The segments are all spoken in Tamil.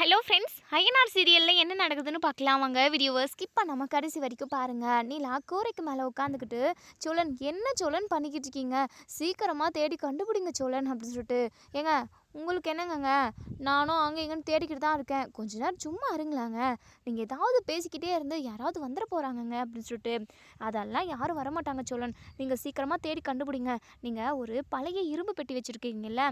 ஹலோ ஃப்ரெண்ட்ஸ், ஐஎன்ஆர் சீரியலில் என்ன நடக்குதுன்னு பார்க்கலாம் வாங்க. வீடியோவை ஸ்கிப் பண்ணாமல் கடைசி வரைக்கும் பாருங்கள். நீலா கூரைக்கு மேலே உட்காந்துக்கிட்டு, சோழன் என்ன சோழன் பண்ணிக்கிட்டு இருக்கீங்க, சீக்கிரமாக தேடி கண்டுபிடிங்க சோழன் அப்படின்னு சொல்லிட்டு, ஏங்க உங்களுக்கு என்னங்கங்க, நானும் அங்கே இங்கேன்னு தேடிக்கிட்டு தான் இருக்கேன், கொஞ்ச நேரம் சும்மா இருங்களாங்க, நீங்கள் ஏதாவது பேசிக்கிட்டே இருந்து யாராவது வந்துட போகிறாங்கங்க அப்படின்னு சொல்லிட்டு, அதெல்லாம் யாரும் வரமாட்டாங்க சோழன், நீங்கள் சீக்கிரமாக தேடி கண்டுபிடிங்க, நீங்கள் ஒரு பழைய இரும்பு பெட்டி வச்சுருக்கீங்கல்ல,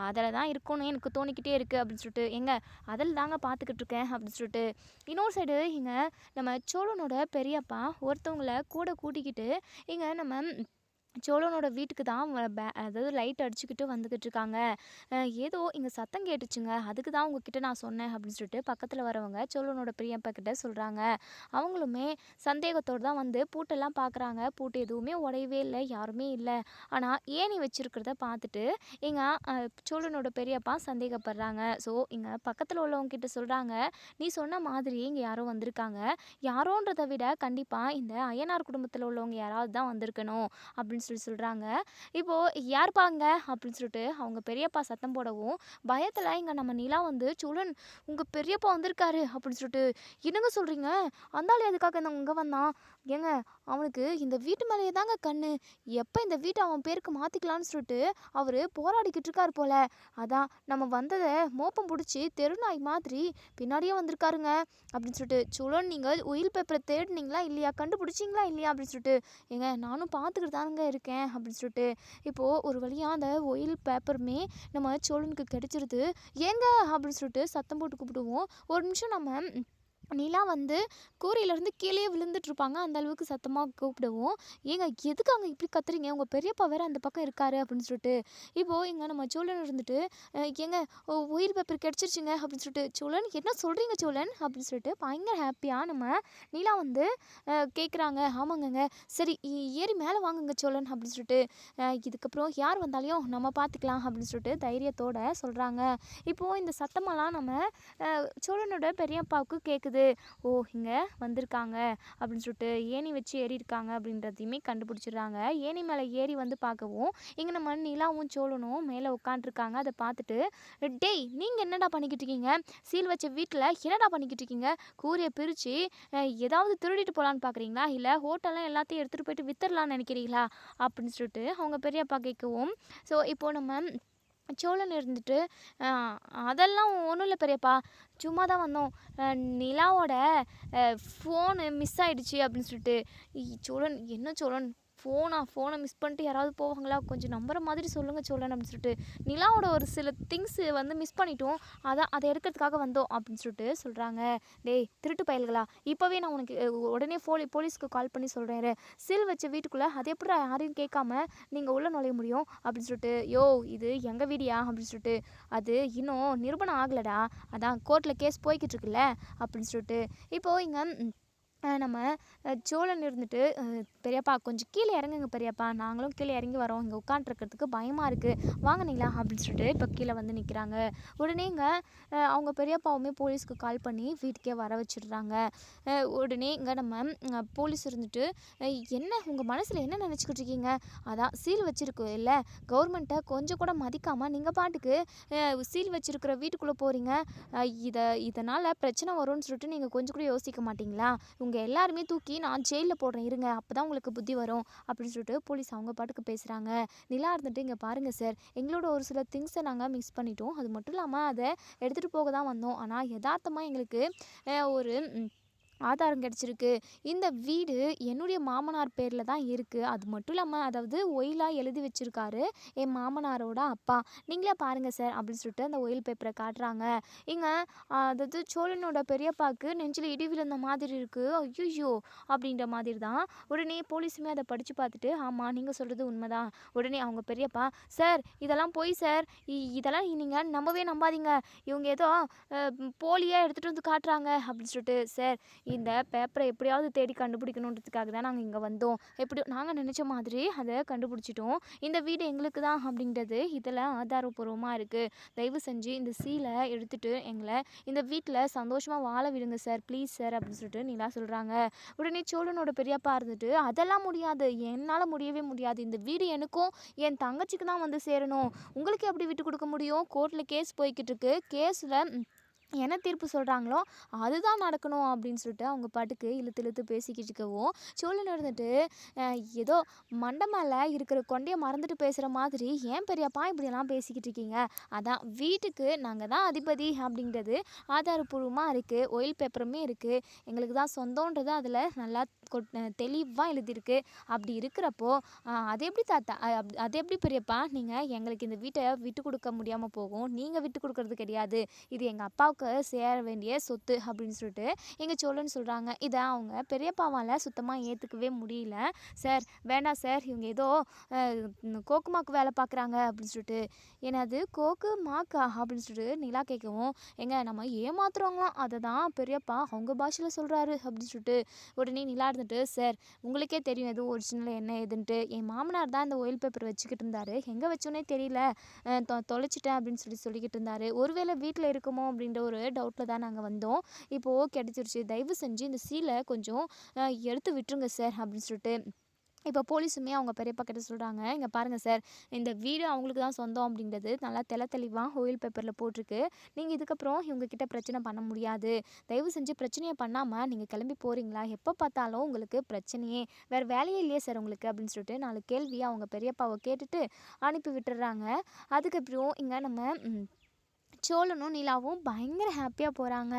அதில் தான் இருக்கும்னு எனக்கு தோணிக்கிட்டே இருக்குது அப்படின்னு சொல்லிட்டு, எங்க அதில் தாங்க பார்த்துக்கிட்டு இருக்கேன் அப்படின்னு சொல்லிட்டு, இன்னொரு சைடு இங்கே நம்ம சோழனோட பெரியப்பா ஒருத்தவங்கள கூட கூட்டிக்கிட்டு இங்கே நம்ம சோழனோட வீட்டுக்கு தான் அதாவது லைட் அடிச்சுக்கிட்டு வந்துக்கிட்டு இருக்காங்க. ஏதோ இங்கே சத்தம் கேட்டுச்சுங்க, அதுக்கு தான் உங்ககிட்ட நான் சொன்னேன் அப்படின்னு சொல்லிட்டு பக்கத்தில் வரவங்க சோழனோட பெரியப்பா கிட்ட சொல்கிறாங்க. அவங்களுமே சந்தேகத்தோடு தான் வந்து பூட்டெல்லாம் பார்க்குறாங்க. பூட்டு எதுவுமே உடையவே இல்லை, யாருமே இல்லை. ஆனால் ஏணி வச்சுருக்கிறத பார்த்துட்டு எங்கள் சோழனோட பெரியப்பா சந்தேகப்படுறாங்க. ஸோ இங்கே பக்கத்தில் உள்ளவங்க கிட்ட சொல்கிறாங்க, நீ சொன்ன மாதிரி இங்கே யாரோ வந்திருக்காங்க, யாரோன்றதை விட கண்டிப்பாக இந்த அய்யனார் குடும்பத்தில் உள்ளவங்க யாராவது தான் வந்திருக்கணும் அப்படின்னு சொல்கிறாங்க. இப்போது யார்பாங்க அப்படின்னு சொல்லிட்டு அவங்க பெரியப்பா சத்தம் போடவும், பயத்தில் இங்கே நம்ம நிலா வந்து, சோழன் உங்கள் பெரியப்பா வந்திருக்காரு அப்படின்னு சொல்லிட்டு, என்னங்க சொல்கிறீங்க, அந்தாள் எதுக்காக இங்கே வந்தான், ஏங்க அவனுக்கு இந்த வீட்டு மேலேயே தாங்க கண்ணு, எப்போ இந்த வீட்டை அவன் பேருக்கு மாற்றிக்கலான்னு சொல்லிட்டு அவர் போராடிக்கிட்டு இருக்கார் போல, அதான் நம்ம வந்ததை மோப்பம் பிடிச்சி தெருநாய் மாதிரி பின்னாடியே வந்திருக்காருங்க அப்படின்னு சொல்லிட்டு, சோழன் நீங்கள் ஒயில் பேப்பரை தேடினீங்களா இல்லையா, கண்டுபிடிச்சிங்களா இல்லையா அப்படின்னு சொல்லிட்டு, ஏங்க நானும் பார்த்துக்கிட்டு தானுங்க இருக்கேன் அப்படின்னு சொல்லிட்டு, இப்போது ஒரு வழியாக அந்த ஒயில் பேப்பருமே நம்ம சோழனுக்கு கிடைச்சிருது. ஏங்க அப்படின்னு சொல்லிட்டு சத்தம் போட்டு கூப்பிடுவோம். ஒரு நிமிஷம் நம்ம நிலா வந்து கூரையிலேருந்து கீழே விழுந்துட்டுருப்பாங்க, அந்த அளவுக்கு சத்தமாக கூப்பிடுவோம். ஏங்க எதுக்கு அங்கே இப்படி கத்துறீங்க, உங்கள் பெரியப்பா வேறு அந்த பக்கம் இருக்காரு அப்படின்னு சொல்லிட்டு, இப்போது இங்கே நம்ம சோழன் இருந்துட்டு, ஏங்க ஒயில் பேப்பர் கிடச்சிருச்சுங்க அப்படின்னு சொல்லிட்டு, சோழன் என்ன சொல்கிறீங்க சோழன் அப்படின்னு சொல்லிட்டு பயங்கர ஹாப்பியாக நம்ம நிலா வந்து கேட்குறாங்க. ஆமாங்கங்க, சரி ஏறி மேலே வாங்குங்க சோழன் அப்படின்னு சொல்லிட்டு, இதுக்கப்புறம் யார் வந்தாலையும் நம்ம பார்த்துக்கலாம் அப்படின்னு சொல்லிட்டு தைரியத்தோடு சொல்கிறாங்க. இப்போது இந்த சத்தமெல்லாம் நம்ம சோழனோட பெரியப்பாவுக்கு கேட்குது. ஓ இங்கே வந்திருக்காங்க அப்படின்னு சொல்லிட்டு ஏணி வச்சு ஏறி இருக்காங்க அப்படின்றதையுமே கண்டுபிடிச்சிடுறாங்க. ஏணி மேலே ஏறி வந்து பார்க்கவும் இங்கே நம்ம நிலாவும் சோழனும் மேலே உட்காந்துருக்காங்க. அதை பார்த்துட்டு, டேய் நீங்கள் என்னடா பண்ணிக்கிட்டு இருக்கீங்க, சீல் வச்ச வீட்டில் என்னடா பண்ணிக்கிட்டு இருக்கீங்க, கூரையை பிரித்து ஏதாவது திருடிட்டு போகலான்னு பார்க்குறீங்களா, இல்லை ஹோட்டல்லாம் எல்லாத்தையும் எடுத்துகிட்டு போயிட்டு வித்துடலான்னு நினைக்கிறீங்களா அப்படின்னு சொல்லிட்டு அவங்க பெரியப்பா கேட்கவும், ஸோ இப்போது நம்ம சோழன் இருந்துட்டு, அதெல்லாம் ஒன்றும் இல்லை பெரியப்பா, சும்மா தான் வந்தோம், நிலாவோட ஃபோனு மிஸ் ஆகிடுச்சு அப்படின்னு சொல்லிட்டு, சோழன் என்ன சோழன் ஃபோனை மிஸ் பண்ணிட்டு யாராவது போவாங்களா, கொஞ்சம் நம்புற மாதிரி சொல்லுங்கள் சோழன் அப்படின்னு சொல்லிட்டு, நிலாவோட ஒரு சில திங்ஸு வந்து மிஸ் பண்ணிட்டோம், அதான் அதை எடுக்கிறதுக்காக வந்தோம் அப்படின்னு சொல்லிட்டு சொல்கிறாங்க. டேய் திருட்டு பயல்களா, இப்போவே நான் உனக்கு உடனே போலீஸ்க்கு கால் பண்ணி சொல்கிறேன், சீல் வச்ச வீட்டுக்குள்ளே அது எப்படி யாரையும் கேட்காம நீங்கள் உள்ளே நுழைய முடியும் அப்படின்னு சொல்லிட்டு, யோ இது எங்கள் வீடியா அப்படின்னு சொல்லிட்டு, அது இன்னும் நிரூபணம் ஆகலடா, அதான் கோர்ட்டில் கேஸ் போய்கிட்டு இருக்குல்ல அப்படின்னு சொல்லிட்டு, இப்போது இங்கே நம்ம சோழன் இருந்துட்டு, பெரியப்பா கொஞ்சம் கீழே இறங்குங்க பெரியப்பா, நாங்களும் கீழே இறங்கி வரோம், இங்கே உட்காண்ட்ருக்கிறதுக்கு பயமாக இருக்குது, வாங்கினீங்களா அப்படின்னு சொல்லிட்டு இப்போ கீழே வந்து நிற்கிறாங்க. உடனே இங்கே அவங்க பெரியப்பாவுமே போலீஸ்க்கு கால் பண்ணி வீட்டுக்கே வர வச்சிடுறாங்க. உடனே இங்கே நம்ம போலீஸ் இருந்துட்டு, என்ன உங்கள் மனசில் என்ன நினச்சிக்கிட்டு இருக்கீங்க, அதான் சீல் வச்சுருக்கு இல்லை, கவர்மெண்ட்டை கொஞ்சம் கூட மதிக்காமல் நீங்கள் பாட்டுக்கு சீல் வச்சுருக்கிற வீட்டுக்குள்ளே போகிறீங்க, இதனால் பிரச்சனை வரும்னு சொல்லிட்டு நீங்கள் கொஞ்சம் கூட யோசிக்க மாட்டிங்களா, உங்கள் எல்லாருமே தூக்கி நான் ஜெயிலில் போடுறேன் இருங்க, அப்போ தான் உங்களுக்கு புத்தி வரும் அப்படின்னு சொல்லிட்டு போலீஸ் அவங்க பாட்டுக்கு பேசுகிறாங்க. நிலா இருந்துட்டு, இங்கே பாருங்கள் சார், எங்களோட ஒரு சில திங்ஸை நாங்கள் மிஸ் பண்ணிட்டோம், அது மட்டும் இல்லாமல் அதை எடுத்துகிட்டு போக தான் வந்தோம், ஆனால் யதார்த்தமாக எங்களுக்கு ஒரு ஆதாரம் கிடச்சிருக்கு, இந்த வீடு என்னுடைய மாமனார் பேரில் தான் இருக்குது, அது மட்டும் இல்லாமல் அதாவது ஒயிலாக எழுதி வச்சுருக்காரு என் மாமனாரோட அப்பா, நீங்களே பாருங்கள் சார் அப்படின்னு சொல்லிட்டு அந்த ஒயில் பேப்பரை காட்டுறாங்க. இங்கே அதாவது சோழனோட பெரியப்பாவுக்கு நெஞ்சில் இடி விழுந்த மாதிரி இருக்குது, ஐயோ அப்படின்ற மாதிரி தான். உடனே போலீஸுமே அதை படித்து பார்த்துட்டு, ஆமாம் நீங்கள் சொல்கிறது உண்மைதான். உடனே அவங்க பெரியப்பா, சார் இதெல்லாம் போய் சார், இதெல்லாம் நீங்கள் நம்பவே நம்பாதீங்க, இவங்க ஏதோ போலியாக எடுத்துகிட்டு வந்து காட்டுறாங்க அப்படின்னு சொல்லிட்டு, சார் இந்த பேப்பரை எப்படியாவது தேடி கண்டுபிடிக்கணுன்றதுக்காக தான் நாங்கள் இங்கே வந்தோம், எப்படி நாங்கள் நினச்ச மாதிரி அதை கண்டுபிடிச்சிட்டோம், இந்த வீடு எங்களுக்கு தான் அப்படின்றது இதில் ஆதாரப்பூர்வமாக இருக்குது, தயவு செஞ்சு இந்த சீலை எடுத்துகிட்டு எங்களை இந்த வீட்டில் சந்தோஷமாக வாழ விடுங்க சார், ப்ளீஸ் சார் அப்படின்னு சொல்லிட்டு நிலா சொல்கிறாங்க. உடனே சோழனோட பெரியப்பா இருந்துட்டு, அதெல்லாம் முடியாது, என்னால் முடியவே முடியாது, இந்த வீடு எனக்கும் என் தங்கச்சிக்கு தான் வந்து சேரணும், உங்களுக்கு எப்படி விட்டு கொடுக்க முடியும், கோர்ட்டில் கேஸ் போய்கிட்டு இருக்கு, கேஸில் என்ன தீர்ப்பு சொல்கிறாங்களோ அதுதான் நடக்கணும் அப்படின்னு சொல்லிட்டு அவங்க பாட்டுக்கு இழுத்து இழுத்து பேசிக்கிட்டு இருக்கவும் சோழன் இருந்துட்டு ஏதோ மண்டை மேலே இருக்கிற கொண்டையை மறந்துட்டு பேசுகிற மாதிரி ஏன் பெரியப்பா இப்படியெல்லாம் பேசிக்கிட்டு இருக்கீங்க, அதான் வீட்டுக்கு நாங்கள் தான் அதிபதி அப்படிங்கிறது ஆதாரப்பூர்வமாக இருக்குது, ஒயில் பேப்பருமே இருக்குது, எங்களுக்கு தான் சொந்தன்றது அதில் நல்லா தெளிவாக எழுதியிருக்கு. அப்படி இருக்கிறப்போ அது எப்படி தாத்தா அது எப்படி பெரியப்பா நீங்கள் எங்களுக்கு இந்த வீட்டை விட்டு கொடுக்க முடியாமல் போகும், நீங்கள் விட்டு கொடுக்கறது கிடையாது, இது எங்கள் அப்பாவுக்கு சேர வேண்டிய சொத்து அப்படின்னு சொல்லிட்டு எங்கள் சோழன் சொல்கிறாங்க. இதை அவங்க பெரியப்பாவால் சுத்தமாக ஏற்றுக்கவே முடியல. சார் வேண்டாம் சார், இவங்க ஏதோ கோக்குமாக்கு வேலை பார்க்குறாங்க அப்படின்னு சொல்லிட்டு. என்னது கோக்கு மாக்கா அப்படின்னு சொல்லிட்டு நிலா கேட்கவும், எங்க நம்ம ஏமாத்துறவங்களாம் அதை தான் பெரியப்பா அவங்க பாஷையில் சொல்கிறாரு அப்படின்னு சொல்லிட்டு உடனே நிலா இருந்துட்டு, சார் உங்களுக்கே தெரியும் எதுவும் ஒரிஜினல் என்ன ஏதுன்ட்டு, என் மாமனார் தான் இந்த ஒயில் பேப்பர் வச்சுக்கிட்டு இருந்தாரு, எங்கே வச்சோன்னே தெரியல, தொலைச்சிட்டேன் அப்படின்னு சொல்லிக்கிட்டு இருந்தாரு, ஒருவேளை வீட்டில் இருக்குமோ அப்படின்ற ஒரு டவுட்டில் தான் நாங்கள் வந்தோம், இப்போது கிடச்சிருச்சு, தயவு செஞ்சு இந்த சீலை கொஞ்சம் எடுத்து விட்டுருங்க சார் அப்படின்னு சொல்லிட்டு. இப்போ போலீஸுமே அவங்க பெரியப்பா கிட்ட சொல்கிறாங்க, இங்கே பாருங்கள் சார், இந்த வீடு அவங்களுக்கு தான் சொந்தம் அப்படின்றது நல்லா தெளிவாக ஆயில் பேப்பரில் போட்டிருக்கு, நீங்கள் இதுக்கப்புறம் இவங்கக்கிட்ட பிரச்சனை பண்ண முடியாது, தயவு செஞ்சு பிரச்சனையை பண்ணாமல் நீங்கள் கிளம்பி போகிறீங்களா, எப்போ பார்த்தாலும் உங்களுக்கு பிரச்சனையே, வேறு வேலையே இல்லையே சார் உங்களுக்கு அப்படின்னு சொல்லிட்டு 4 கேள்வி அவங்க பெரியப்பாவை கேட்டுட்டு அனுப்பி விட்டுறாங்க. அதுக்கப்புறம் இங்கே நம்ம சோழனும் நிலாவும் பயங்கர ஹாப்பியாக போகிறாங்க.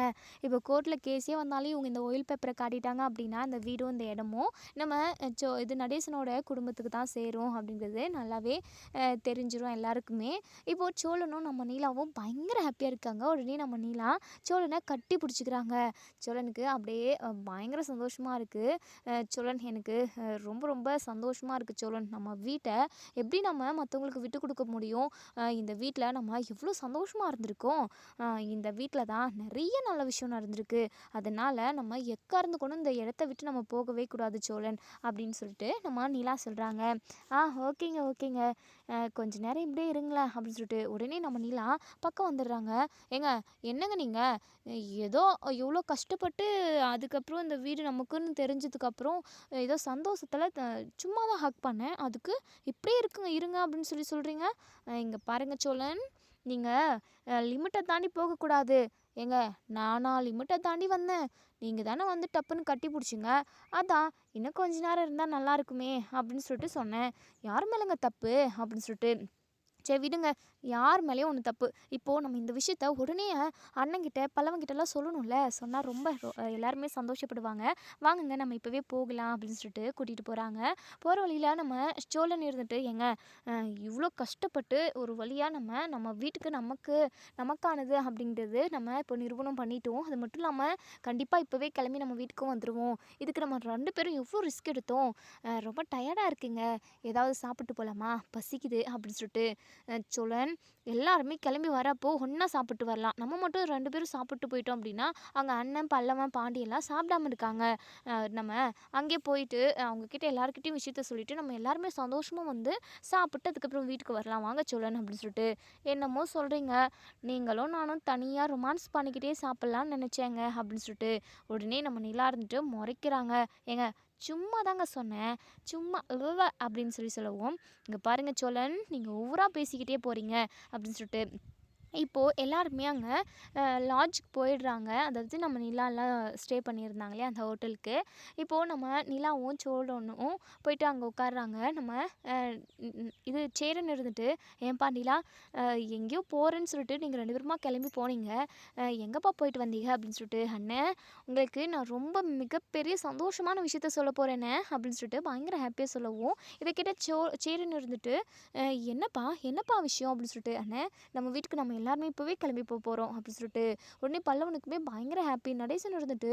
இப்போ கோர்ட்டில் கேஸே வந்தாலும் இவங்க இந்த ஆயில் பேப்பரை காட்டிட்டாங்க அப்படின்னா அந்த வீடும் இந்த இடமும் நம்ம இது நடேசனோட குடும்பத்துக்கு தான் சேரும் அப்படிங்கிறது நல்லாவே தெரிஞ்சிடும் எல்லாருக்குமே. இப்போது சோழனும் நம்ம நீலாவும் பயங்கர ஹாப்பியாக இருக்காங்க. உடனே நம்ம நீலா சோழனை கட்டி பிடிச்சிக்கிறாங்க. சோழனுக்கு அப்படியே பயங்கர சந்தோஷமாக இருக்குது. சோழன் எனக்கு ரொம்ப ரொம்ப சந்தோஷமாக இருக்குது சோழன், நம்ம வீட்டை எப்படி நம்ம மற்றவங்களுக்கு விட்டு கொடுக்க முடியும், இந்த வீட்டில் நம்ம எவ்வளோ சந்தோஷமாக இருந்திருக்கோம், இந்த வீட்டில் தான் நிறைய நல்ல விஷயம் நடந்திருக்கு, அதனால் நம்ம எக்கார்ந்து கொண்டு இந்த இடத்த விட்டு நம்ம போகவே கூடாது சோழன் அப்படின்னு சொல்லிட்டு நம்ம நிலா சொல்கிறாங்க. ஓகேங்க கொஞ்ச நேரம் இப்படியே இருங்களேன் அப்படின்னு சொல்லிட்டு உடனே நம்ம நிலா பக்கம் வந்துடுறாங்க. ஏங்க என்னங்க நீங்கள் ஏதோ எவ்வளோ கஷ்டப்பட்டு அதுக்கப்புறம் இந்த வீடு நமக்குன்னு தெரிஞ்சதுக்கப்புறம் ஏதோ சந்தோஷத்தில் சும்மா தான் ஹக் பண்ணேன், அதுக்கு இப்படியே இருக்குங்க இருங்க அப்படின்னு சொல்கிறீங்க. இங்கே பாருங்கள் சோழன், நீங்கள் லிமிட்டை தாண்டி போகக்கூடாது. ஏங்க நானா லிமிட்டை தாண்டி வந்தேன், நீங்கள் தானே வந்து டப்புன்னு கட்டி பிடிச்சிங்க, அதான் இன்னும் கொஞ்ச நேரம் இருந்தால் நல்லா இருக்குமே அப்படின்னு சொல்லிட்டு சொன்னேன். யார் மேலேங்க தப்பு அப்படின்னு சொல்லிட்டு. சரி விடுங்க, யார் மேலேயும் ஒன்று தப்பு, இப்போது நம்ம இந்த விஷயத்த உடனே அண்ணங்கிட்ட பல்லவங்கிட்டலாம் சொல்லணும்ல, சொன்னால் ரொம்ப எல்லாருமே சந்தோஷப்படுவாங்க, வாங்குங்க நம்ம இப்போவே போகலாம் அப்படின்னு சொல்லிட்டு கூட்டிகிட்டு போகிறாங்க. போகிற வழியில் நம்ம சோழன் இருந்துட்டு, ஏங்க இவ்வளோ கஷ்டப்பட்டு ஒரு வழியாக நம்ம வீட்டுக்கு நமக்கானது அப்படிங்கிறது நம்ம இப்போ நிறுவனம் பண்ணிட்டோம், அது மட்டும் இல்லாமல் கண்டிப்பாக இப்போவே கிளம்பி நம்ம வீட்டுக்கும் வந்துடுவோம், இதுக்கு நம்ம 2 பேரும் எவ்வளோ ரிஸ்க் எடுத்தோம், ரொம்ப டயர்டாக இருக்குங்க, ஏதாவது சாப்பிட்டு போகலாமா, பசிக்குது அப்படின்னு சொல்லிட்டு. சோழன் எல்லாருமே கிளம்பி வரப்போ ஒன்றா சாப்பிட்டு வரலாம், நம்ம மட்டும் 2 பேரும் சாப்பிட்டு போயிட்டோம் அப்படின்னா அங்கே அண்ணன் பல்லவன் பாண்டியெல்லாம் சாப்பிடாம இருக்காங்க, நம்ம அங்கே போயிட்டு அவங்கக்கிட்ட எல்லாருக்கிட்டையும் விஷயத்த சொல்லிவிட்டு நம்ம எல்லாருமே சந்தோஷமாக வந்து சாப்பிட்டு அதுக்கப்புறம் வீட்டுக்கு வரலாம், வாங்க சோழன் அப்படின்னு சொல்லிட்டு. என்னமோ சொல்கிறீங்க, நீங்களும் நானும் தனியாக ரொமான்ஸ் பண்ணிக்கிட்டே சாப்பிட்லான்னு நினச்சேங்க அப்படின்னு சொல்லிட்டு உடனே நம்ம நிலா இருந்துட்டு முறைக்கிறாங்க. ஏங்க சும்மா தாங்க சொன்னேன், சும்மா அப்படின்னு சொல்லவும், இங்கே பாருங்கள் சோழன், நீங்கள் ஓவராக பேசிக்கிட்டே போகிறீங்க அப்படின்னு சொல்லிட்டு. இப்போது எல்லாருமே அங்கே லாட்ஜுக்கு போயிடுறாங்க, அதாவது நம்ம நிலாலாம் ஸ்டே பண்ணியிருந்தாங்க இல்லையா அந்த ஹோட்டலுக்கு. இப்போது நம்ம நிலாவும் சோழனும் போயிட்டு அங்கே உட்காடுறாங்க. நம்ம இது சேரன் இருந்துட்டு, ஏன்பா நிலா எங்கேயோ போகிறேன்னு சொல்லிட்டு நீங்கள் 2 பேருமா கிளம்பி போனீங்க, எங்கேப்பா போயிட்டு வந்தீங்க அப்படின்னு சொல்லிட்டு. அண்ணன் உங்களுக்கு நான் ரொம்ப மிகப்பெரிய சந்தோஷமான விஷயத்த சொல்ல போகிறேண்ணே அப்படின்னு சொல்லிட்டு பயங்கர ஹாப்பியாக சொல்லவும், இதை கேட்ட சேரன் இருந்துட்டு, என்னப்பா விஷயம் அப்படின்னு சொல்லிட்டு. அண்ணன் நம்ம வீட்டுக்கு நம்ம எல்லாருமே இப்போவே கிளம்பி போகிறோம் அப்படின்னு சொல்லிட்டு. உடனே பல்லவனுக்குமே பயங்கர ஹாப்பி. நடேசன் இருந்துட்டு,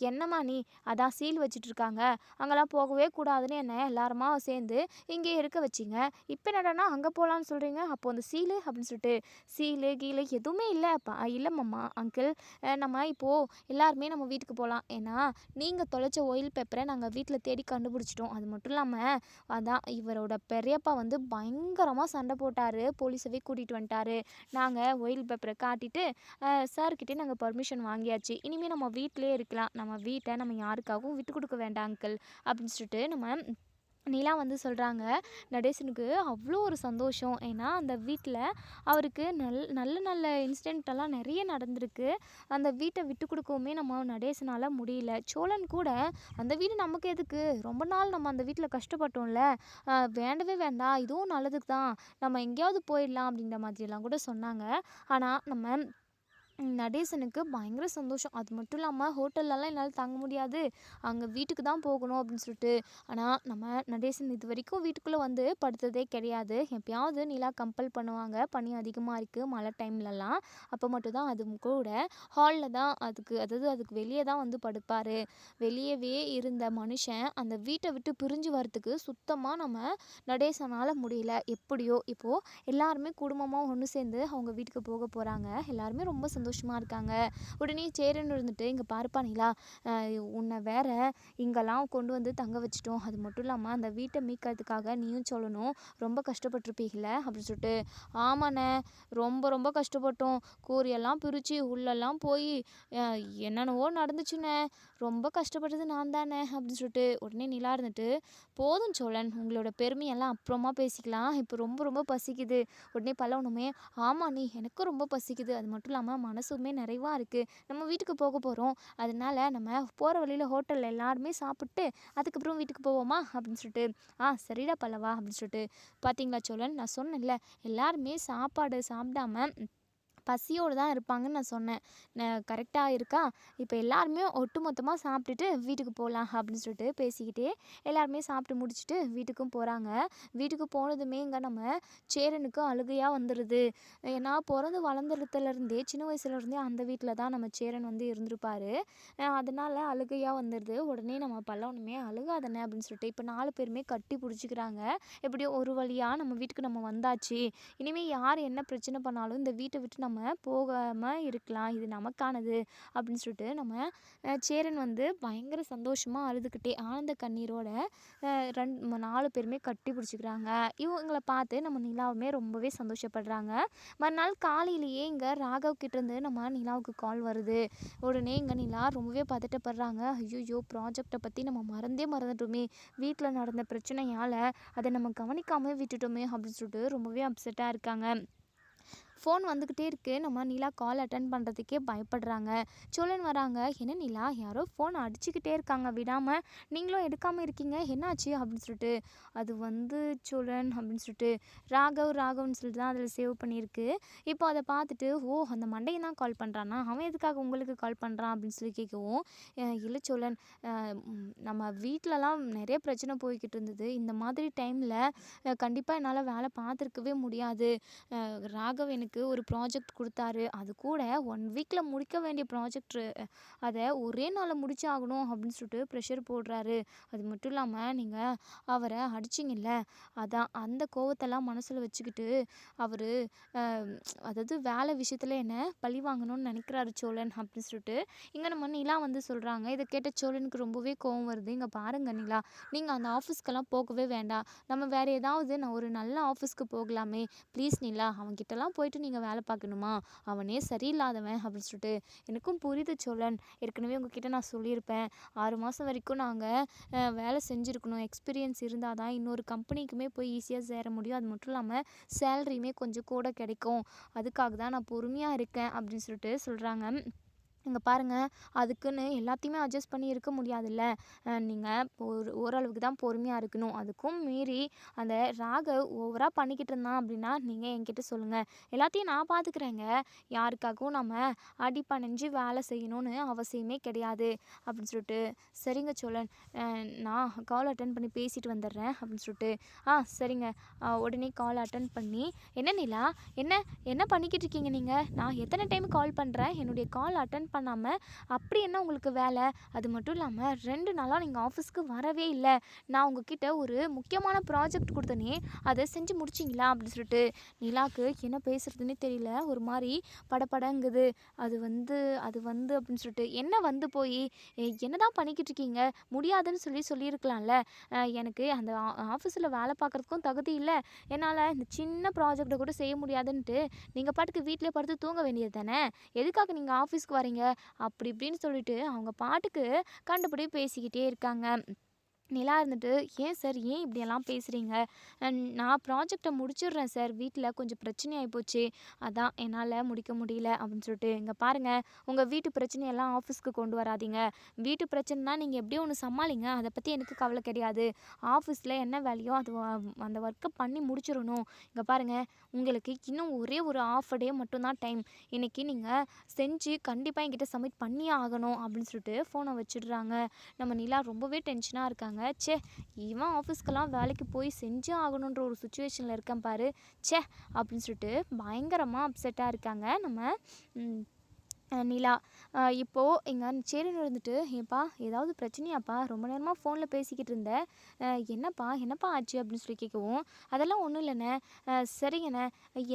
என்னம்மா நீ அதான் சீல் வச்சுட்ருக்காங்க, அங்கெல்லாம் போகவே கூடாதுன்னு என்ன எல்லாருமா சேர்ந்து இங்கே இருக்க வச்சிங்க, இப்போ என்னடானா அங்கே போகலான்னு சொல்கிறீங்க, அப்போது அந்த சீலு அப்படின்னு சொல்லிட்டு. சீலு கீழே எதுவுமே இல்லை மாமா அங்கிள், நம்ம இப்போது எல்லாருமே நம்ம வீட்டுக்கு போகலாம், ஏன்னா நீங்கள் தொலைச்ச ஆயில் பேப்பரை நாங்கள் வீட்டில் தேடி கண்டுபிடிச்சிட்டோம், அது மட்டும் இல்லாமல் அதான் இவரோட பெரியப்பா வந்து பயங்கரமாக சண்டை போட்டார், போலீஸவே கூட்டிகிட்டு வந்துட்டார், நாங்கள் ஆயில் பேப்பரை காட்டிட்டு சார்கிட்டே நாங்கள் பர்மிஷன் வாங்கியாச்சு, இனிமேல் நம்ம வீட்டிலே இருக்கலாம், நம்ம வீட்டை நம்ம யாருக்காகவும் விட்டு கொடுக்க வேண்டாம் அங்கிள் அப்படின்னு சொல்லிட்டு நம்ம நிலா வந்து சொல்கிறாங்க, நடேசனுக்கு அவ்வளோ ஒரு சந்தோஷம். ஏன்னா அந்த வீட்டில் அவருக்கு நல்ல நல்ல இன்சிடென்ட்டெல்லாம் நிறைய நடந்திருக்கு. அந்த வீட்டை விட்டு கொடுக்கவுமே நம்ம நடேசனால் முடியல. சோழன் கூட அந்த வீடு நமக்கு எதுக்கு, ரொம்ப நாள் நம்ம அந்த வீட்டில் கஷ்டப்பட்டோம்ல, வேண்டவே வேண்டாம், இதுவும் நல்லதுக்கு தான், நம்ம எங்கேயாவது போயிடலாம் அப்படின்ற மாதிரியெல்லாம் கூட சொன்னாங்க. ஆனால் நம்ம நடேசனுக்கு பயங்கர சந்தோஷம். அது மட்டும் இல்லாமல் ஹோட்டல்லலாம் என்னால் தங்க முடியாது, அங்கே வீட்டுக்கு தான் போகணும் அப்படின்னு சொல்லிட்டு. ஆனால் நம்ம நடேசன் இது வரைக்கும் வீட்டுக்குள்ளே வந்து படுத்ததே கிடையாது. எப்பயாவது நிலா கம்பல் பண்ணுவாங்க, பனி அதிகமாக இருக்குது மழை டைம்லலாம், அப்போ மட்டும் தான். அதுவும் கூட ஹாலில் தான், அதுக்கு வெளியே தான் வந்து படுப்பார். வெளியவே இருந்த மனுஷன் அந்த வீட்டை விட்டு பிரிஞ்சு வரத்துக்கு சுத்தமாக நம்ம நடேசனால் முடியல. எப்படியோ இப்போது எல்லாருமே குடும்பமாக ஒன்று சேர்ந்து அவங்க வீட்டுக்கு போக போகிறாங்க. எல்லாருமே ரொம்ப சந்தோஷமாக இருக்காங்க. உடனே சேரன் இருந்துட்டு, இங்கே பாருப்பா நிலா, உன்னை வேற இங்கெல்லாம் கொண்டு வந்து தங்க வச்சிட்டோம், அது மட்டும் இல்லாமல் அந்த வீட்டை மீட்கிறதுக்காக நீயும் சொல்லணும் ரொம்ப கஷ்டப்பட்டிருப்பீங்கள அப்படின்னு சொல்லிட்டு. ஆமாண்ணே, ரொம்ப ரொம்ப கஷ்டப்பட்டோம், கூரையெல்லாம் பிரித்து உள்ளெல்லாம் போய் என்னென்னவோ நடந்துச்சுண்ணே, ரொம்ப கஷ்டப்பட்டது நான் தானே அப்படின்னு சொல்லிட்டு. உடனே நிலா இருந்துட்டு, போதும் சோழன், உங்களோட பெருமையெல்லாம் அப்புறமா பேசிக்கலாம், இப்போ ரொம்ப ரொம்ப பசிக்குது. உடனே பல்லவனுமே, ஆமாம் நீ, எனக்கும் ரொம்ப பசிக்குது, அது மட்டும் இல்லாமல் மனசுமே நிறைவாக இருக்குது, நம்ம வீட்டுக்கு போக போகிறோம், அதனால நம்ம போகிற வழியில் ஹோட்டலில் எல்லாருமே சாப்பிட்டு அதுக்கப்புறம் வீட்டுக்கு போவோமா அப்படின்னு சொல்லிட்டு. சரிடா பல்லவா அப்படின்னு சொல்லிட்டு. பார்த்தீங்களா சோழன், நான் சொன்னேன்ல, எல்லாருமே சாப்பாடு சாப்பிடாம பசியோடு தான் இருப்பாங்கன்னு நான் சொன்னேன். கரெக்டாக இருக்கா? இப்போ எல்லாருமே ஒட்டுமொத்தமாக சாப்பிட்டுட்டு வீட்டுக்கு போகலாம் அப்படின்னு சொல்லிட்டு பேசிக்கிட்டே எல்லாருமே சாப்பிட்டு முடிச்சுட்டு வீட்டுக்கும் போகிறாங்க. வீட்டுக்கு போனதுமே இங்கே நம்ம சேரனுக்கு அழுகையாக வந்துடுது. ஏன்னா பிறந்து வளர்ந்ததுலேருந்தே சின்ன வயசுலேருந்தே அந்த வீட்டில் தான் நம்ம சேரன் வந்து இருந்திருப்பார். அதனால் அழுகையாக வந்துடுது. உடனே நம்ம பல்லவனுமே, அழுகாதனே அப்படின்னு சொல்லிட்டு இப்போ 4 பேருமே கட்டி பிடிச்சிக்கிறாங்க. எப்படியோ ஒரு வழியாக நம்ம வீட்டுக்கு நம்ம வந்தாச்சு, இனிமேல் யார் என்ன பிரச்சனை பண்ணாலும் இந்த வீட்டை விட்டு நம்ம போகாமல் இருக்கலாம், இது நமக்கானது அப்படின்னு சொல்லிட்டு நம்ம சேரன் வந்து பயங்கர சந்தோஷமாக அழுதுகிட்டே ஆனந்த கண்ணீரோட 4 பேருமே கட்டி பிடிச்சிக்கிறாங்க. இவங்களை பார்த்து நம்ம நிலாவுமே ரொம்பவே சந்தோஷப்படுறாங்க. மறுநாள் காலையிலேயே இங்கே ராகவ் கிட்டேருந்து நம்ம நிலாவுக்கு கால் வருது. உடனே இங்கே நிலா ரொம்பவே பதட்டப்படுறாங்க. ஐயோ, ப்ராஜெக்டை பற்றி நம்ம மறந்துட்டோமே, வீட்டில் நடந்த பிரச்சனையால் அதை நம்ம கவனிக்காமல் விட்டுட்டோமே அப்படின்னு சொல்லிட்டு ரொம்பவே அப்செட்டாக இருக்காங்க. ஃபோன் வந்துக்கிட்டே இருக்குது. நம்ம நிலா கால் அட்டன் பண்ணுறதுக்கே பயப்படுறாங்க. சோழன் வராங்க. என்ன நிலா, யாரோ ஃபோன் அடிச்சுக்கிட்டே இருக்காங்க விடாமல், நீங்களும் எடுக்காமல் இருக்கீங்க, என்னாச்சு அப்படின்னு சொல்லிட்டு. அது வந்து சோழன் அப்படின்னு சொல்லிட்டு ராகவ்னு சொல்லிட்டு தான் அதில் சேவ் பண்ணியிருக்கு. இப்போ அதை பார்த்துட்டு, ஓ அந்த மண்டையன் தான் கால் பண்ணுறானா, அவன் எதுக்காக உங்களுக்கு கால் பண்ணுறான் அப்படின்னு சொல்லி கேட்கவும், இல்லை சோழன், நம்ம வீட்டிலலாம் நிறைய பிரச்சனை போய்கிட்டு இருந்தது, இந்த மாதிரி டைமில் கண்டிப்பாக என்னால் வேலை பார்த்துருக்கவே முடியாது. ராகவ் எனக்கு ஒரு ப்ராஜெக்ட் கொடுத்தாரு, அது கூட 1 வீக்கில் முடிக்க வேண்டிய ப்ராஜெக்ட், அதை ஒரே நாளில் முடிச்சாகணும் அப்படின்னு சொல்லிட்டு ப்ரெஷர் போடுறாரு. அது மட்டும் இல்லாமல் நீங்கள் அவரை அடிச்சிங்கல்ல, அதான் அந்த கோவத்தெல்லாம் மனசில் வச்சுக்கிட்டு அவர் அதாவது வேலை விஷயத்தில் என்ன பழி வாங்கணும்னு நினைக்கிறாரு சோழன் அப்படின்னு சொல்லிட்டு இங்கே நம்ம நிலா வந்து சொல்கிறாங்க. இதை கேட்ட சோழனுக்கு ரொம்பவே கோவம் வருது. இங்கே பாருங்கள் நிலா, நீங்கள் அந்த ஆஃபீஸ்க்கெல்லாம் போகவே வேண்டாம், நம்ம வேறு ஏதாவது நான் ஒரு நல்ல ஆஃபீஸ்க்கு போகலாமே, ப்ளீஸ் நிலா, அவன்கிட்டலாம் போயிட்டு நீங்கள் வேலை பார்க்கணுமா, அவனே சரியில்லாதவன் அப்படின்னு சொல்லிட்டு. எனக்கும் புரியுது சோழன், ஏற்கனவே உங்ககிட்ட நான் சொல்லியிருப்பேன், 6 மாதம் வரைக்கும் நாங்கள் வேலை செஞ்சுருக்கணும், எக்ஸ்பீரியன்ஸ் இருந்தால் தான் இன்னொரு கம்பெனிக்குமே போய் ஈஸியாக சேர முடியும், அது மட்டும் இல்லாமல் சேலரியுமே கொஞ்சம் கூட கிடைக்கும், அதுக்காக தான் நான் பொறுமையாக இருக்கேன் அப்படின்னு சொல்லிட்டு சொல்கிறாங்க. இங்கே பாருங்கள், அதுக்குன்னு எல்லாத்தையுமே அட்ஜஸ்ட் பண்ணி இருக்க முடியாதுல்ல, நீங்கள் ஓரளவுக்கு தான் பொறுமையாக இருக்கணும், அதுக்கும் மீறி அந்த ராகவ் ஓவராக பண்ணிக்கிட்டு இருந்தான் அப்படின்னா நீங்கள் என்கிட்ட சொல்லுங்கள், எல்லாத்தையும் நான் பார்த்துக்கிறேங்க, யாருக்காகவும் நம்ம அடிபணிஞ்சு வேலை செய்யணும்னு அவசியமே கிடையாது அப்படின்னு சொல்லிட்டு. சரிங்க சோழன், நான் கால் அட்டன் பண்ணி பேசிட்டு வந்துடுறேன் அப்படின்னு சொல்லிட்டு. சரிங்க. உடனே கால் அட்டன் பண்ணி, என்ன நிலா, என்ன பண்ணிக்கிட்டு இருக்கீங்க நீங்கள், நான் எத்தனை டைம் கால் பண்ணுறேன், என்னுடைய கால் அட்டன் பண்ணாமல் அப்படி என்ன உங்களுக்கு வேலை, அது மட்டும் இல்லாமல் 2 நாளாக நீங்கள் ஆஃபீஸ்க்கு வரவே இல்லை, நான் உங்ககிட்ட ஒரு முக்கியமான ப்ராஜெக்ட் கொடுத்தனே, அதை செஞ்சு முடிச்சிங்களா அப்படின்னு சொல்லிட்டு. நிலாவுக்கு என்ன பேசுகிறதுனே தெரியல, ஒரு மாதிரி படபடங்குது. அது வந்து அப்படின்னு சொல்லிட்டு, என்ன வந்து போய் என்ன தான் பண்ணிக்கிட்டு இருக்கீங்க, முடியாதுன்னு சொல்லியிருக்கலாம்ல, எனக்கு அந்த ஆஃபீஸில் வேலை பார்க்குறதுக்கும் தகுதி இல்லை, என்னால் இந்த சின்ன ப்ராஜெக்டை கூட செய்ய முடியாதுன்ட்டு நீங்கள் பாட்டுக்கு வீட்டிலே படுத்து தூங்க வேண்டியது தானே, எதுக்காக நீங்கள் ஆஃபீஸ்க்கு வரீங்க அப்படி இப்படின்னு சொல்லிட்டு அவங்க பாட்டுக்கு கண்டபடி பேசிக்கிட்டே இருக்காங்க. நிலா இருந்துட்டு, "ஏன் சார் ஏன் இப்படியெல்லாம் பேசுறீங்க? நான் ப்ராஜெக்ட்ட முடிச்சிடுறேன் சார். வீட்ல கொஞ்சம் பிரச்சனை ஆயிப்போச்சு. அதான் என்னால முடிக்க முடியல." அப்படின்னு சொல்லிட்டு, "இங்க பாருங்க, உங்க வீட்டு பிரச்சனையெல்லாம் ஆஃபீஸ்க்கு கொண்டு வராதீங்க. வீட்டு பிரச்சனைனா நீங்க எப்படியோ ஒண்ணு சமாளிங்க. அத பத்தி எனக்கு கவலை கிடையாது. ஆஃபீஸ்ல என்ன வேலையோ அது அந்த ஒர்க்க பண்ணி முடிச்சிரணும். இங்க பாருங்க, உங்களுக்கு இன்னும் ஒரே ஒரு 1/2 டே மட்டும் தான் டைம். இன்னைக்கு நீங்க செஞ்சு கண்டிப்பா என்கிட்ட சப்மிட் பண்ணியே ஆகணும்." அப்படின்னு சொல்லிட்டு ஃபோன வச்சுடுறாங்க. நம்ம நிலா ரொம்பவே டென்ஷனா இருக்காங்க. ச்சே! இவன் ஆஃபீஸ்க்கெல்லாம் வேலைக்கு போய் செஞ்சே ஆகணுன்ற ஒரு சிச்சுவேஷன்ல இருக்கேன் பாரு. ச்சே! அப்படின்னு சொல்லிட்டு பயங்கரமா அப்செட்டா இருக்காங்க நம்ம ம் நிலா. இப்போ எங்க சேரன் இருந்துட்டு, "ஏன்பா ஏதாவது பிரச்சனையாப்பா? ரொம்ப நேரமா ஃபோன்ல பேசிக்கிட்டு இருந்த. என்னப்பா என்னப்பா ஆச்சு?" அப்படின்னு சொல்லி கேட்கவும், "அதெல்லாம் ஒண்ணும் இல்லண்ணே. சரிங்கண்ணே.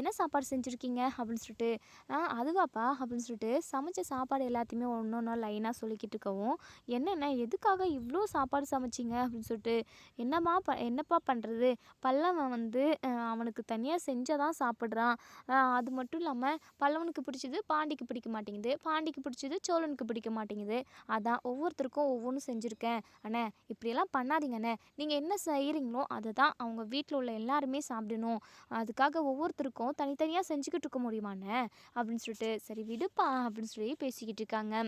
என்ன சாப்பாடு செஞ்சுருக்கீங்க?" அப்படின்னு சொல்லிட்டு, அதுவாப்பா?" அப்படின்னு சொல்லிட்டு சமைச்ச சாப்பாடு எல்லாத்தையுமே ஒண்ணு ஒண்ணா லைனா சொல்லிக்கிட்டு இருக்கவும், "என்னண்ணே எதுக்காக இவ்ளோ சாப்பாடு சமைச்சீங்க?" அப்படின்னு சொல்லிட்டு, என்னப்பா பண்றது? பல்லவன் வந்து அவனுக்கு தனியா செஞ்சா தான் சாப்பிடுறான். அது மட்டும் இல்லாம பல்லவனுக்கு பிடிச்சது பாண்டிக்கு பிடிக்க மாட்டேங்குது. பாண்டிக்கு பிடிச்சது சோழனுக்கு பிடிக்க மாட்டேங்குது. அதான் ஒவ்வொருத்தருக்கும் ஒவ்வொன்றும் செஞ்சுருக்கேன். அண்ணே இப்படியெல்லாம் பண்ணாதீங்கண்ணே. நீங்க என்ன செய்கிறீங்களோ அதை தான் அவங்க வீட்டில் உள்ள எல்லாருமே சாப்பிடணும். அதுக்காக ஒவ்வொருத்தருக்கும் தனித்தனியா செஞ்சுக்கிட்டு இருக்க முடியுமாண்ணே? அப்படின்னு சொல்லிட்டு, "சரி விடுப்பா" அப்படின்னு சொல்லி பேசிக்கிட்டு இருக்காங்க.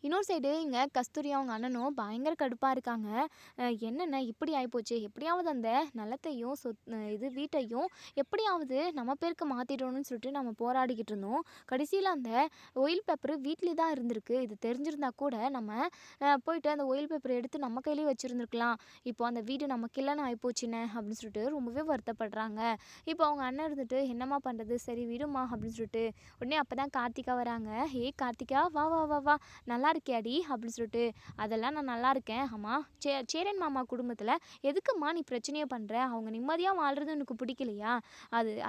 இன்னொரு சைடு இங்க கஸ்தூரியும் அவங்க அண்ணனும் பயங்கர கடுப்பா இருக்காங்க. என்னண்ணே இப்படி ஆயிப்போச்சே! எப்படியாவது அந்த நிலத்தையும் இது வீட்டையும் எப்படியாவது நம்ம பேருக்கு மாத்திடணும்னு சொல்லிட்டு நம்ம போராடிக்கிட்டு இருந்தோம். கடைசியில அந்த ஆயில் பேப்பர் வீட்லயே தான் இருந்திருக்கு. இது தெரிஞ்சிருந்தா கூட நம்ம போயிட்டு அந்த ஆயில் பேப்பர் எடுத்து நம்ம கையிலேயே வச்சிருந்துருக்கலாம். இப்போ அந்த வீடு நமக்கு இல்லன்னு ஆயிப்போச்சுண்ணே அப்படின்னு சொல்லிட்டு ரொம்பவே வருத்தப்படுறாங்க. இப்போ அவங்க அண்ணன் இருந்துட்டு, "என்னம்மா பண்றது? சரி விடும்மா" அப்படின்னு சொல்லிட்டு உடனே அப்பதான் கார்த்திகா வராங்க. "ஏய் கார்த்திகா வா வா வா வா நல்லா இருக்கியாடி?" அப்படின்னு சொல்லிட்டு, "அதெல்லாம் நான் நல்லா இருக்கேன். ஆமா சேரன் மாமா குடும்பத்துல எதுக்கும்மா நீ பிரச்சனைய பண்ற? அவங்க நிம்மதியா வாழ்றது உனக்கு பிடிக்கலையா?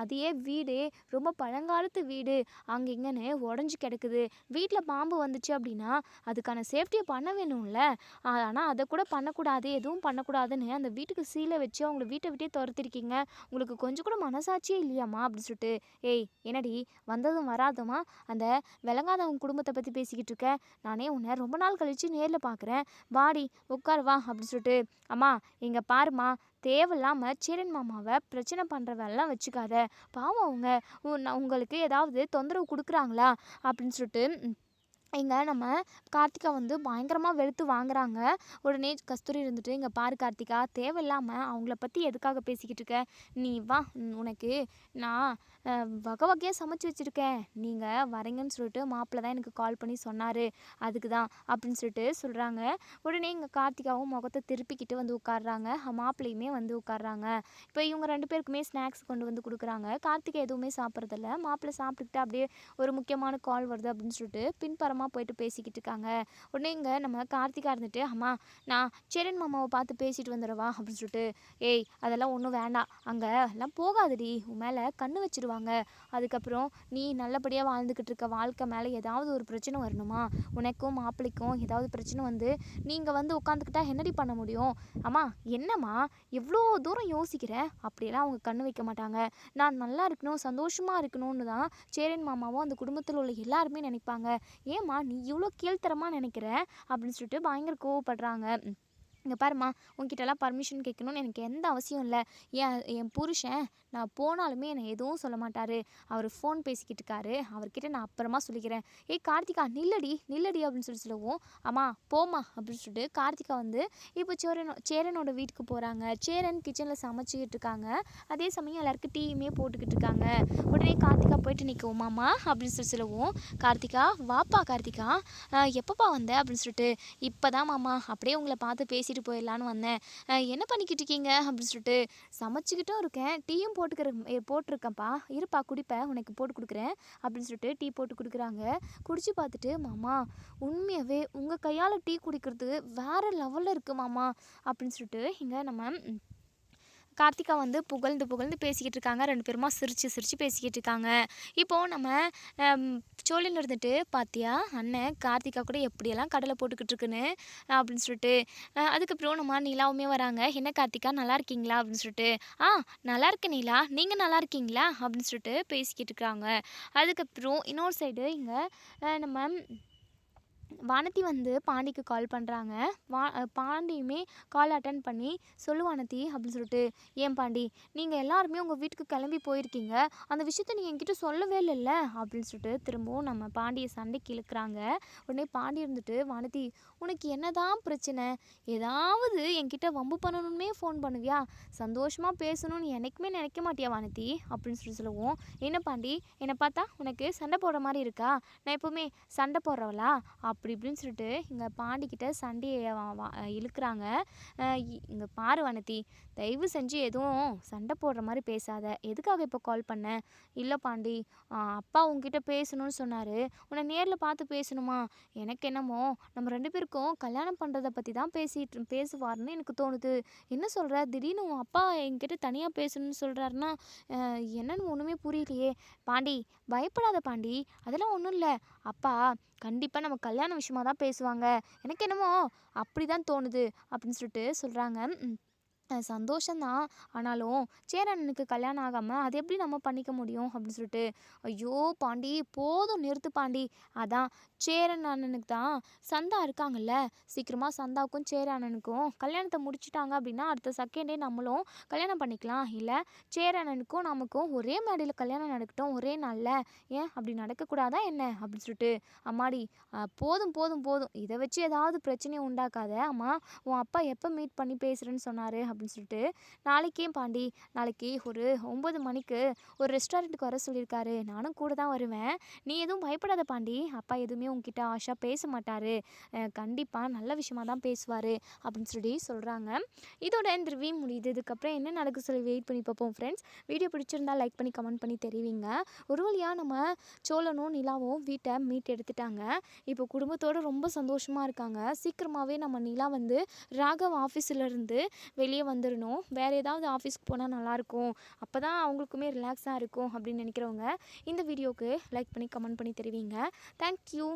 அதையே வீடு ரொம்ப பழங்காலத்து வீடு அங்க இங்கன்னு உடஞ்சு கிடக்குது. வீட்ல பாம்பு வந்துச்சு அப்படின்னா அதுக்கான சேஃப்டியை பண்ண வேணும்ல. ஆனா அதை கூட பண்ணக்கூடாது, எதுவும் பண்ணக்கூடாதுன்னு அந்த வீட்டுக்கு சீலை வச்சு அவங்கள வீட்டை விட்டே துரத்திருக்கீங்க. உங்களுக்கு கொஞ்சம் கூட மனசாட்சியே இல்லையாம்மா?" அப்படின்னு சொல்லிட்டு, "ஏய் என்னடி வந்ததும் வராதமா அந்த விளங்காதவங்க குடும்பத்தை பத்தி பேசிக்கிட்டு இருக்க? நானே உன்னை ரொம்ப நாள் கழிச்சு நேர்ல பார்க்குறேன். வாடி உட்கார் வா" அப்படின்னு சொல்லிட்டு, "அம்மா இங்க பாரும்மா, தேவையில்லாம சேரன் மாமாவை பிரச்சனை பண்ற வேலைலாம் வச்சுக்காத. பாவம் அவங்க உங்களுக்கு ஏதாவது தொந்தரவு கொடுக்குறாங்களா?" அப்படின்னு சொல்லிட்டு இங்க நம்ம கார்த்திகா வந்து பயங்கரமா வெளுத்து வாங்குறாங்க. உடனே கஸ்தூரி இருந்துட்டு, "இங்க பாரு கார்த்திகா, தேவையில்லாம அவங்கள பத்தி எதுக்காக பேசிக்கிட்டு இருக்க? நீ வா, உனக்கு நான் வகை வகையா சமைச்சு வச்சிருக்கேன். நீங்க வரீங்கன்னு சொல்லிட்டு மாப்பிள தான் எனக்கு கால் பண்ணி சொன்னாரு. அதுக்கு தான்" அப்படின்னு சொல்லிட்டு சொல்றாங்க. உடனே இங்க கார்த்திகாவும் முகத்த திருப்பிக்கிட்டு வந்து உட்கார்றாங்க. மாப்பிள்ளையுமே வந்து உட்கார்றாங்க. இப்போ இவங்க 2 பேருக்குமே ஸ்நாக்ஸ் கொண்டு வந்து குடுக்குறாங்க. கார்த்திகா எதுவுமே சாப்பிட்றதில்ல. மாப்பிள சாப்பிட்டுக்கிட்டு அப்படியே ஒரு முக்கியமான கால் வருது அப்படின்னு சொல்லிட்டு பின்புறமா போயிட்டு பேசிக்கிட்டு இருக்காங்க. உடனே இங்க நம்ம கார்த்திகா இருந்துட்டு, "அம்மா நான் சேரன் மாமாவை பார்த்து பேசிட்டு வந்துடவா?" அப்படின்னு சொல்லிட்டு, "ஏய் அதெல்லாம் ஒன்றும் வேண்டாம். அங்கே எல்லாம் போகாதடி. உன் மேலே கண்ணு வச்சிருவாங்க. அதுக்கப்புறம் நீ நல்லபடியாக வாழ்ந்துக்கிட்டு இருக்க வாழ்க்கை மேலே ஏதாவது ஒரு பிரச்சனை வரணுமா? உனக்கும் மாப்பிள்ளைக்கும் ஏதாவது பிரச்சனை வந்து நீங்கள் வந்து உட்காந்துக்கிட்டா என்னடி பண்ண முடியும்? அம்மா என்னம்மா எவ்வளோ தூரம் யோசிக்கிற? அப்படியெல்லாம் அவங்க கண்ணு வைக்க மாட்டாங்க. நான் நல்லா இருக்கணும், சந்தோஷமாக இருக்கணும்னு தான் சேரன் மாமாவும் அந்த குடும்பத்தில் உள்ள எல்லாருமே நினைப்பாங்க. ஏம்மா நீ இவ்வளோ கீழ்த்தரமா நினைக்கிற?" அப்படின்னு சொல்லிட்டு பயங்கர கோவப்படுறாங்க. "இங்க பாரும்மா, உன்கிட்டலாம் பர்மிஷன் கேட்கணும்னு எனக்கு எந்த அவசியம் இல்லை. என் புருஷன் நான் போனாலுமே என்னை எதுவும் சொல்ல மாட்டாரு. அவர் ஃபோன் பேசிக்கிட்டு இருக்காரு. அவர்கிட்ட நான் அப்புறமா சொல்லிக்கிறேன்." "ஏய் கார்த்திகா நில்லடி நில்லடி" அப்படின்னு சொல்லவும், "அம்மா போம்மா" அப்படின்னு சொல்லிட்டு கார்த்திகா வந்து இப்போ சேரனோட வீட்டுக்கு போகிறாங்க. சேரன் கிச்சனில் சமைச்சிக்கிட்டு இருக்காங்க. அதே சமயம் எல்லாருக்கும் டீயுமே போட்டுக்கிட்டு இருக்காங்க. உடனே கார்த்திகா போயிட்டு நிற்கவும், "மாமா" அப்படின்னு சொல்லவும், "கார்த்திகா வாப்பா கார்த்திகா, எப்பப்பா வந்த?" அப்படின்னு சொல்லிட்டு, "இப்போ தான் மாமா அப்படியே உங்களை பார்த்து பேசிட்டு போயிடலான்னு வந்தேன். என்ன பண்ணிக்கிட்டு இருக்கீங்க?" அப்படின்னு சொல்லிட்டு, "சமைச்சிக்கிட்டும் இருக்கேன், டீயும் போட்டிருக்கேன்ப்பா, இருப்பா குடிப்பேன், உனக்கு போட்டு கொடுக்குறேன்" அப்படின்னு சொல்லிட்டு டீ போட்டு கொடுக்குறாங்க. குடிச்சு பார்த்துட்டு, "மாமா உண்மையாகவே உங்கள் கையால் டீ குடிக்கிறது வேற லெவலில் இருக்குது மாமா" அப்படின்னு சொல்லிட்டு இங்கே நம்ம கார்த்திகா வந்து புகழ்ந்து புகழ்ந்து பேசிக்கிட்டு இருக்காங்க. 2 பேருமா சிரிச்சு சிரிச்சு பேசிக்கிட்டு இருக்காங்க. இப்போது நம்ம அம் சோழின்னு இருந்துட்டு, "பாத்தியா அண்ணன் கார்த்திகா கூட எப்படியெல்லாம் கடலை போட்டுக்கிட்டு இருக்குன்னு" அப்படின்னு சொல்லிட்டு, அதுக்கப்புறம் நம்ம நிலாவுமே வராங்க. "என்ன கார்த்திகா நல்லா இருக்கீங்களா?" அப்படின்னு சொல்லிட்டு, "ஆ நல்லா இருக்கேன் நிலா, நீங்கள் நல்லா இருக்கீங்களா?" அப்படின்னு சொல்லிட்டு பேசிக்கிட்டு இருக்காங்க. அதுக்கப்புறம் இன்னொரு சைடு இங்கே நம்ம வானதி வந்து பாண்டிக்கு கால் பண்ணுறாங்க. பாண்டியுமே கால் அட்டன் பண்ணி, "சொல்லு வானதி" அப்படின்னு சொல்லிட்டு. "ஏன் பாண்டி, நீங்கள் எல்லாருமே உங்கள் வீட்டுக்கு கிளம்பி போயிருக்கீங்க, அந்த விஷயத்த நீ என்கிட்ட சொல்லவே இல்லைல்ல" அப்படின்னு சொல்லிட்டு திரும்பவும் நம்ம பாண்டியை சண்டைக்கு இழுக்கிறாங்க. உடனே பாண்டி இருந்துட்டு, "வானதி, உனக்கு என்னதான் பிரச்சனை? ஏதாவது என்கிட்ட வம்பு பண்ணணுன்னே ஃபோன் பண்ணுவியா? சந்தோஷமாக பேசணும்னு என்னைக்குமே நினைக்க மாட்டியா வானதி?" அப்படின்னு சொல்லவும், "என்ன பாண்டி, என்னை பார்த்தா உனக்கு சண்டை போடுற மாதிரி இருக்கா? நான் எப்போவுமே சண்டை போடுறவளா?" அப்படி இப்படின்னு சொல்லிட்டு இங்கே பாண்டிக்கிட்ட சண்டையை இழுக்கிறாங்க. இங்கே பாரு வானதி, தயவு செஞ்சு எதுவும் சண்டை போடுற மாதிரி பேசாத. எதுக்காக இப்போ கால் பண்ண? இல்லை பாண்டி, அப்பா உங்ககிட்ட பேசணும்னு சொன்னார். உன்னை நேரில் பார்த்து பேசணுமா? எனக்கு என்னமோ நம்ம 2 பேருக்கும் கல்யாணம் பண்ணுறதை பற்றி தான் பேசுவார்னு எனக்கு தோணுது. என்ன சொல்கிற? திடீர்னு உன் அப்பா என்கிட்ட தனியாக பேசணும்னு சொல்கிறாருன்னா என்னன்னு ஒன்றுமே புரியலையே. பாண்டி, பயப்படாத பாண்டி, அதெல்லாம் ஒன்றும் இல்லை. அப்பா கண்டிப்பாக நம்ம கல்யாண விஷயமா தான் பேசுவாங்க. எனக்கு என்னமோ அப்படி தான் தோணுது அப்படின்னு சொல்லிட்டு சொல்கிறாங்க. சந்தோஷந்தான். ஆனாலும் சேரனுக்கு கல்யாணம் ஆகாமல் அது எப்படி நம்ம பண்ணிக்க முடியும் அப்படின்னு சொல்லிட்டு. ஐயோ பாண்டி, போதும் நிறுத்து பாண்டி. அதான் சேரன் அண்ணனுக்கு தான் சந்தா இருக்காங்கல்ல, சீக்கிரமாக சந்தாவுக்கும் சேர அண்ணனுக்கும் கல்யாணத்தை முடிச்சிட்டாங்க அப்படின்னா அடுத்த செகண்டே நம்மளும் கல்யாணம் பண்ணிக்கலாம். இல்லை, சேர அண்ணனுக்கும் நமக்கும் ஒரே மேடையில் கல்யாணம் நடக்கட்டும், ஒரே நாளில். ஏன் அப்படி நடக்கக்கூடாதா என்ன அப்படின்னு சொல்லிட்டு. அம்மாடி, போதும் போதும் போதும், இதை வச்சு ஏதாவது பிரச்சனையை உண்டாக்காத. அம்மா, உன் அப்பா எப்போ மீட் பண்ணி பேசுகிறேன்னு சொன்னார் அப்படின்னு சொல்லிட்டு. நாளைக்கே பாண்டி, நாளைக்கு ஒரு 9 மணிக்கு ஒரு ரெஸ்டாரண்ட்டுக்கு வர சொல்லியிருக்காரு. நானும் கூட தான் வருவேன். நீ எதுவும் பயப்படாத பாண்டி. அப்பா எதுவுமே உங்ககிட்ட ஆஷா பேச மாட்டார். கண்டிப்பாக நல்ல விஷயமா தான் பேசுவார் அப்படின்னு சொல்லி சொல்கிறாங்க. இதோட இந்த ரிவ்யூ முடியுது. இதுக்கப்புறம் என்ன நடக்குது சொல்லி வெயிட் பண்ணி பார்ப்போம் ஃப்ரெண்ட்ஸ். வீடியோ பிடிச்சிருந்தா லைக் பண்ணி கமெண்ட் பண்ணி தெரிவிங்க. ஒரு வழியாக நம்ம சோழனும் நிலாவும் வீட்டை மீட் எடுத்துட்டாங்க. இப்போ குடும்பத்தோடு ரொம்ப சந்தோஷமாக இருக்காங்க. சீக்கிரமாகவே நம்ம நிலா வந்து ராகவ் ஆஃபீஸிலேருந்து வெளியே வந்துடணும். வேறு ஏதாவது ஆஃபீஸ்க்கு போனால் நல்லாயிருக்கும், அப்போ தான் அவங்களுக்குமே ரிலாக்ஸாக இருக்கும் அப்படின்னு நினைக்கிறவங்க இந்த வீடியோவுக்கு லைக் பண்ணி கமெண்ட் பண்ணி தெரிவிங்க. தேங்க்யூ.